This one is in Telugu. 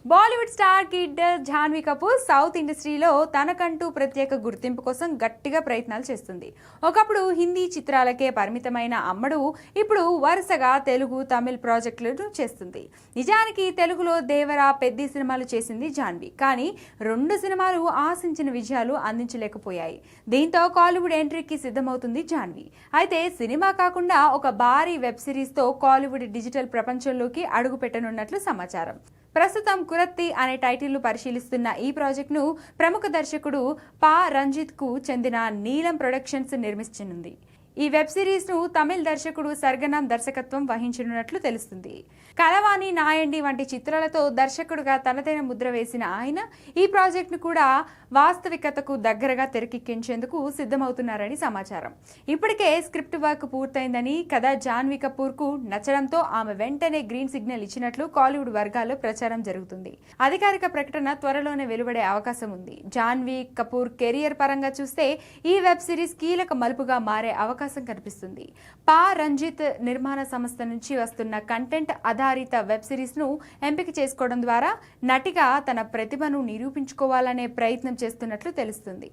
Bollywood star kid Janhvi Kapoor south ఇండస్ట్రీలో తనకంటూ ప్రత్యేక గుర్తింపు కోసం గట్టిగా ప్రయత్నాలు చేస్తుంది. ఒకప్పుడు హిందీ చిత్రాలకే పరిమితమైన అమ్మడు ఇప్పుడు వరుసగా తెలుగు, తమిళ్ ప్రాజెక్టులను చేస్తుంది. నిజానికి తెలుగులో దేవరా, పెద్ది సినిమాలు చేసింది జాన్వీ. కానీ 2 సినిమాలు ఆశించిన విజయాలు అందించలేకపోయాయి. దీంతో కాలీవుడ్ ఎంట్రీకి సిద్ధమవుతుంది జాన్వీ. అయితే సినిమా కాకుండా ఒక భారీ వెబ్ సిరీస్తో కాలీవుడ్ డిజిటల్ ప్రపంచంలోకి అడుగు పెట్టనున్నట్లు సమాచారం. ప్రస్తుతం కురత్తి అనే టైటిల్ను పరిశీలిస్తున్న ఈ ప్రాజెక్టును ప్రముఖ దర్శకుడు పా రంజిత్ కు చెందిన నీలం ప్రొడక్షన్స్ నిర్మించనుంది. ఈ వెబ్ సిరీస్ ను తమిళ దర్శకుడు సర్గనం దర్శకత్వం వహించనున్నట్లు తెలుస్తుంది. కలవాణి, నాయండి వంటి చిత్రాలతో దర్శకుడుగా తనదైన ముద్ర వేసిన ఆయన ఈ ప్రాజెక్టును కూడా వాస్తవికతకు దగ్గరగా తెరకెక్కించేందుకు సిద్ధమవుతున్నారని సమాచారం. ఇప్పటికే స్క్రిప్ట్ వర్క్ పూర్తయిందని, కథ జాన్వీ కపూర్ కు నచ్చడంతో ఆమె వెంటనే గ్రీన్ సిగ్నల్ ఇచ్చినట్లు కాలీవుడ్ వర్గాల్లో ప్రచారం జరుగుతుంది. అధికారిక ప్రకటన త్వరలోనే వెలువడే అవకాశం ఉంది. జాన్వీ కపూర్ కెరియర్ పరంగా చూస్తే ఈ వెబ్ సిరీస్ కీలక మలుపుగా మారే అవకాశం కనిపిస్తుంది. పా రంజిత్ నిర్మాణ సంస్థ నుంచి వస్తున్న కంటెంట్ ఆధారిత వెబ్ సిరీస్ ను ఎంపిక చేసుకోవడం ద్వారా నటిగా తన ప్రతిభను నిరూపించుకోవాలనే ప్రయత్నం చేస్తున్నట్లు తెలుస్తుంది.